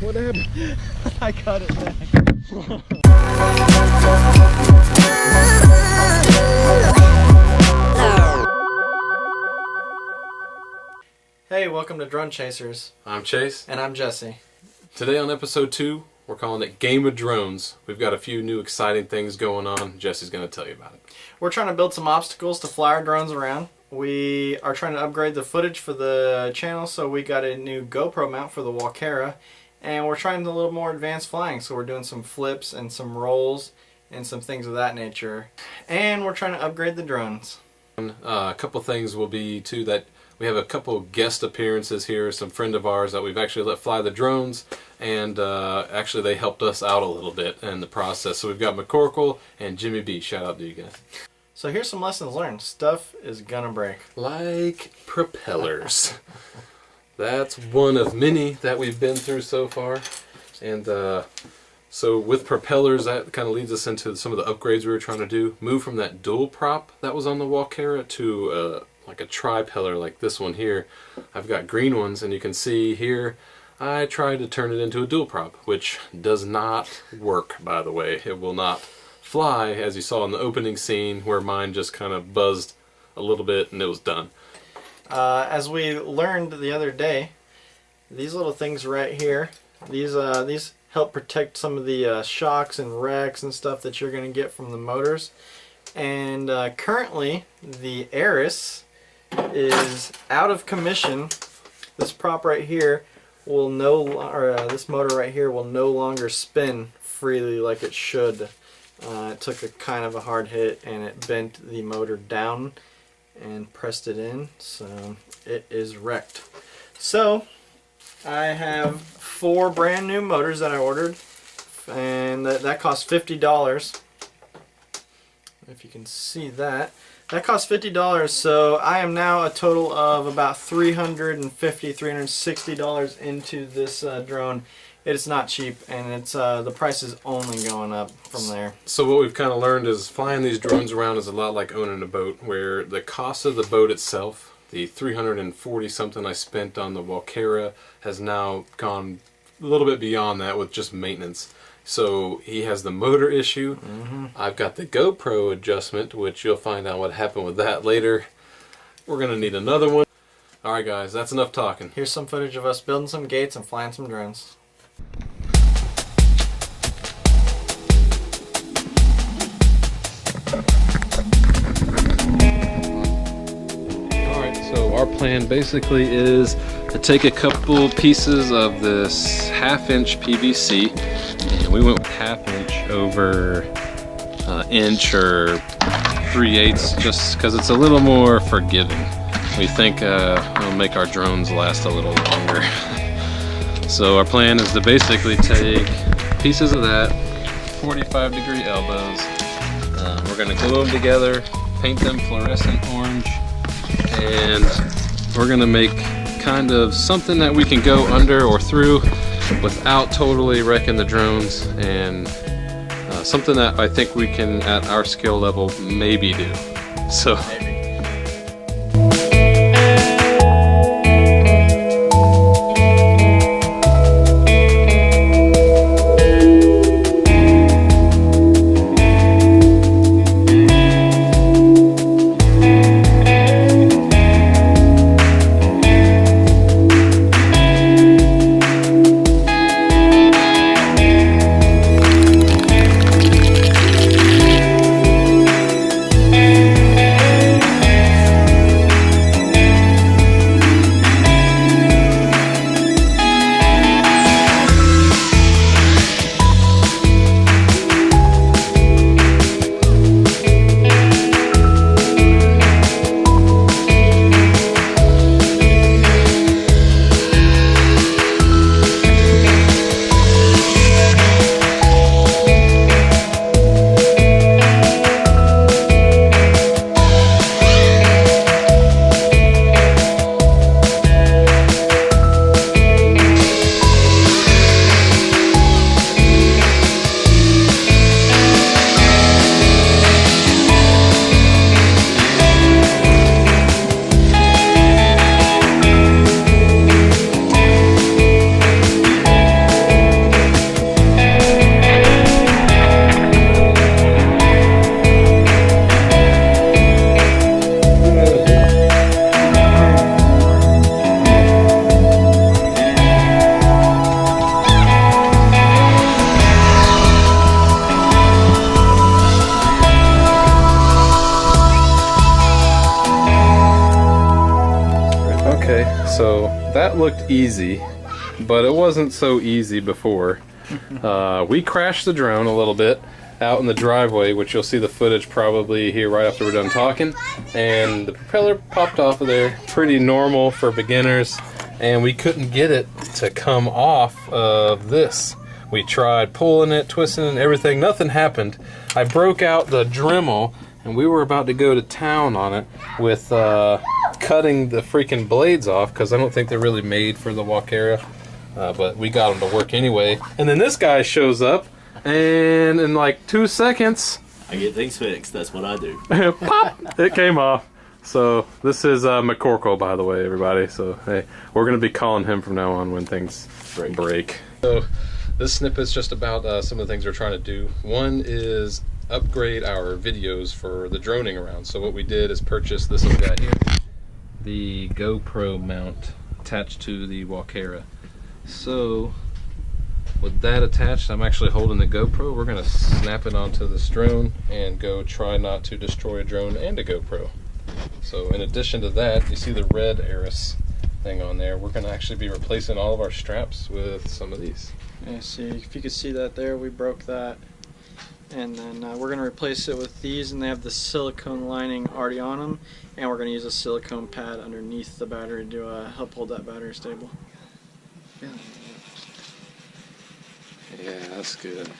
What happened? I cut it back. Hey, welcome to Drone Chasers. I'm Chase. And I'm Jesse. Today on episode 2, we're calling it Game of Drones. We've got a few new exciting things going on. Jesse's going to tell you about it. We're trying to build some obstacles to fly our drones around. We are trying to upgrade the footage for the channel, so we got a new GoPro mount for the Walkera. And we're trying a little more advanced flying, so we're doing some flips and some rolls and some things of that nature. And we're trying to upgrade the drones. A couple things will be too that we have a couple guest appearances here, some friend of ours that we've actually let fly the drones, and actually they helped us out a little bit in the process. So we've got McCorkle and Jimmy B. Shout out to you guys. So here's some lessons learned. Stuff is gonna break. Like propellers. That's one of many that we've been through so far. And so with propellers, that kind of leads us into some of the upgrades we were trying to do. Move from that dual prop that was on the Walkera to like a tri-peller like this one here. I've got green ones, and you can see here I tried to turn it into a dual prop, which does not work, by the way. It will not fly, as you saw in the opening scene where mine just kind of buzzed a little bit and it was done. As we learned the other day, these little things right here, these help protect some of the shocks and wrecks and stuff that you're going to get from the motors. And currently, the Arris is out of commission. This prop right here will this motor right here will no longer spin freely like it should. It took a kind of a hard hit and it bent the motor down and pressed it in, so it is wrecked. So I have 4 brand new motors that I ordered, and that cost $50. If you can see that. That cost $50, so I am now a total of about $350, $360 into this drone. It's not cheap, and it's the price is only going up from there. So what we've kind of learned is flying these drones around is a lot like owning a boat, where the cost of the boat itself, the $340 something I spent on the Walkera, has now gone a little bit beyond that with just maintenance. So he has the motor issue. I've got the GoPro adjustment, which you'll find out what happened with that later. We're going to need another one. Alright guys, that's enough talking. Here's some footage of us building some gates and flying some drones. Alright, so our plan basically is to take a couple pieces of this 1/2" PVC, and we went with 1/2" over inch or 3/8 just because it's a little more forgiving. We think it'll make our drones last a little longer. So our plan is to basically take pieces of that, 45-degree elbows. We're going to glue them together, paint them fluorescent orange, and we're going to make kind of something that we can go under or through without totally wrecking the drones, and something that I think we can, at our skill level, maybe do. So. Okay, so that looked easy, but it wasn't so easy before. We crashed the drone a little bit out in the driveway, which you'll see the footage probably here right after we're done talking, and the propeller popped off of there. Pretty normal for beginners, and we couldn't get it to come off of this. We tried pulling it, twisting it, everything, nothing happened. I broke out the Dremel, and we were about to go to town on it with cutting the freaking blades off, because I don't think they're really made for the Walkera, but we got them to work anyway. And then this guy shows up, and in like 2 seconds, I get things fixed. That's what I do. pop, it came off. So this is McCorkle, by the way, everybody. So hey, we're gonna be calling him from now on when things break. So this snippet is just about some of the things we're trying to do. One is upgrade our videos for the droning around. So what we did is purchase this little guy here, the GoPro mount attached to the Walkera. So with that attached, I'm actually holding the GoPro. We're gonna snap it onto this drone and go try not to destroy a drone and a GoPro. So in addition to that, you see the red Arris thing on there. We're gonna actually be replacing all of our straps with some of these. Yeah, see, if you could see that there, we broke that. And then we're going to replace it with these, and they have the silicone lining already on them. And we're going to use a silicone pad underneath the battery to help hold that battery stable. Yeah, that's good.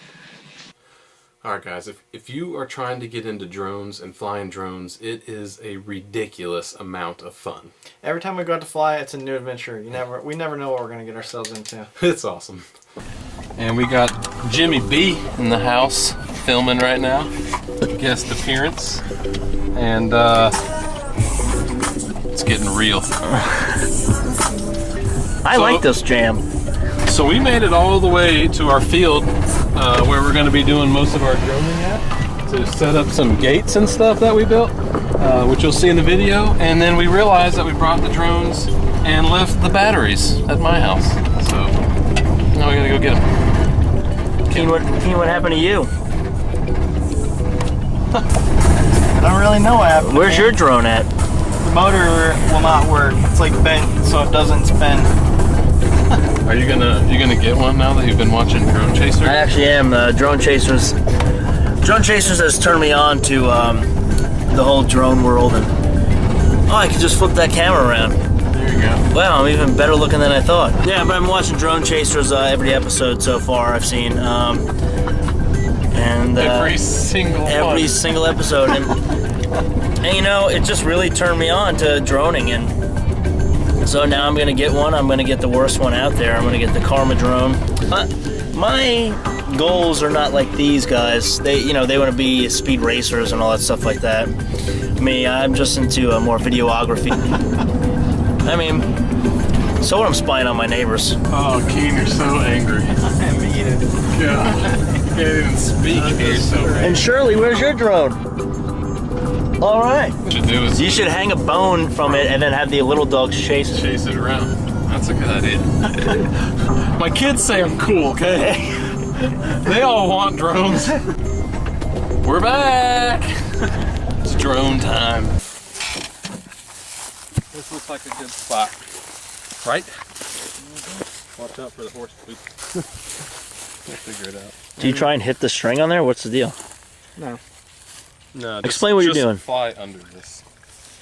Alright guys, if you are trying to get into drones and flying drones, it is a ridiculous amount of fun. Every time we go out to fly, it's a new adventure. We never know what we're going to get ourselves into. It's awesome. And we got Jimmy B in the house filming right now. Guest appearance. And it's getting real. I like this jam. So we made it all the way to our field where we're going to be doing most of our droning at, to set up some gates and stuff that we built, which you'll see in the video. And then we realized that we brought the drones and left the batteries at my house. So now we got to go get them. Keen, what happened to you? I don't really know what happened. Where's your drone at? The motor will not work. It's like bent, so it doesn't spin. Are you gonna get one now that you've been watching Drone Chaser? I actually am. Drone Chasers has turned me on to the whole drone world, and I can just flip that camera around. There you go. Wow, I'm even better looking than I thought. Yeah, but I've been watching Drone Chasers every episode so far I've seen. And every single episode. And you know, it just really turned me on to droning, and so now I'm going to get one. I'm going to get the worst one out there. I'm going to get the Karma drone. My goals are not like these guys. They want to be speed racers and all that stuff like that. Me, I'm just into more videography. I mean, so what? I'm spying on my neighbors. Oh, Keen, you're so angry. I'm eating. Yeah. You can't even speak. You're so angry. And Shirley, where's your drone? All right. What you do is You should hang a bone from it and then have the little dogs chase it. chase it around. That's a good idea. My kids say I'm cool, okay? They all want drones. We're back. It's drone time. This looks like a good spot, right? Watch out for the horse poop. We'll figure it out. Do you try and hit the string on there? What's the deal? No. No, Explain what you're doing. Fly under this.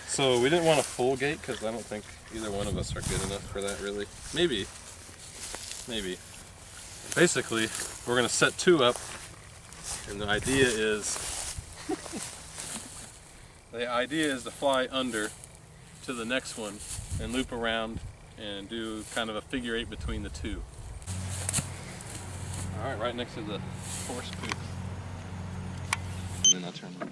So we didn't want a full gate because I don't think either one of us are good enough for that, really. Maybe. Basically, we're gonna set two up, and the idea is to fly under to the next one and loop around and do kind of a figure eight between the two. All right, right next to the horse poop. And then I'll turn it.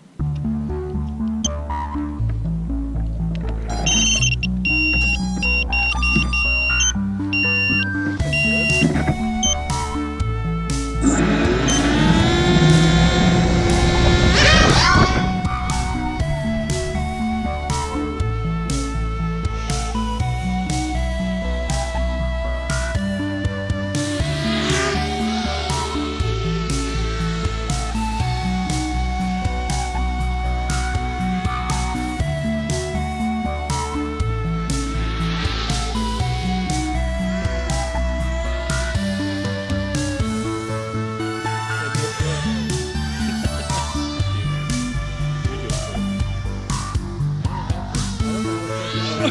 What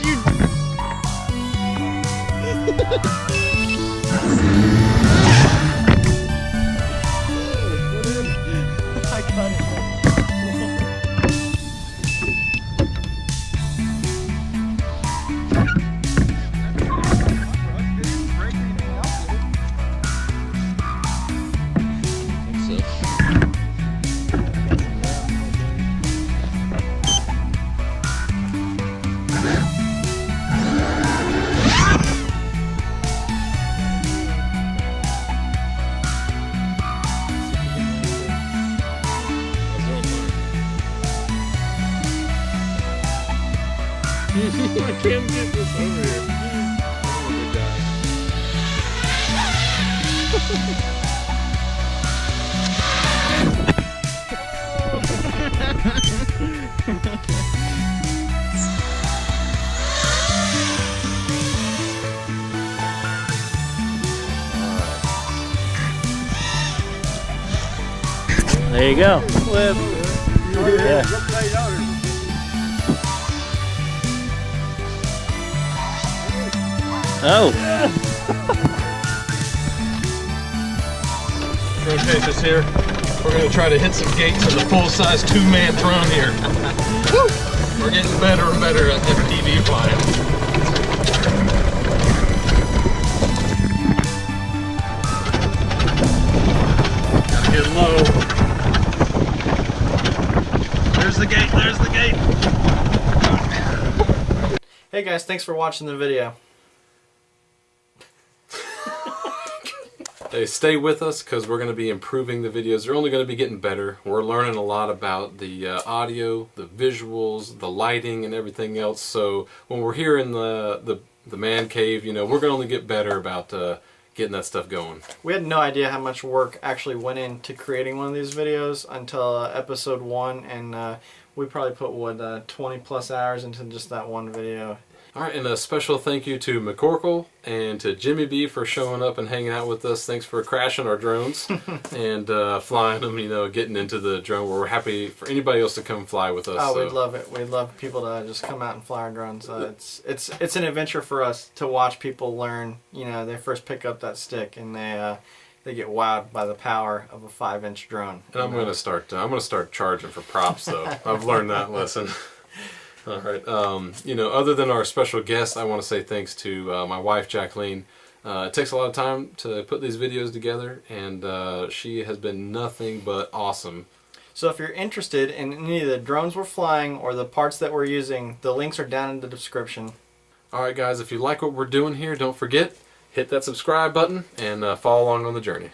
you? I got it. I can't get this over here. Oh my god. There you go. Yeah. Oh. Rotate this here. We're going to try to hit some gates on the full-size 2-man Tron here. We're getting better and better at FPV flying. Gotta get low. There's the gate, there's the gate. Hey guys, thanks for watching the video. Hey, stay with us because we're going to be improving the videos. They're only going to be getting better. We're learning a lot about the audio, the visuals, the lighting, and everything else. So when we're here in the man cave, you know, we're going to only get better about getting that stuff going. We had no idea how much work actually went into creating one of these videos until episode 1, and we probably put, what, 20 plus hours into just that one video. Alright, and a special thank you to McCorkle and to Jimmy B for showing up and hanging out with us. Thanks for crashing our drones and flying them, you know, getting into the drone. We're happy for anybody else to come fly with us. Oh, so. we'd love it. We'd love people to just come out and fly our drones. It's an adventure for us to watch people learn. You know, they first pick up that stick and they get wowed by the power of a 5-inch drone. And I'm gonna start charging for props though. I've learned that lesson. All right. You know, other than our special guest, I want to say thanks to my wife, Jacqueline. It takes a lot of time to put these videos together, and she has been nothing but awesome. So if you're interested in any of the drones we're flying or the parts that we're using, the links are down in the description. All right, guys, if you like what we're doing here, don't forget, hit that subscribe button and follow along on the journey.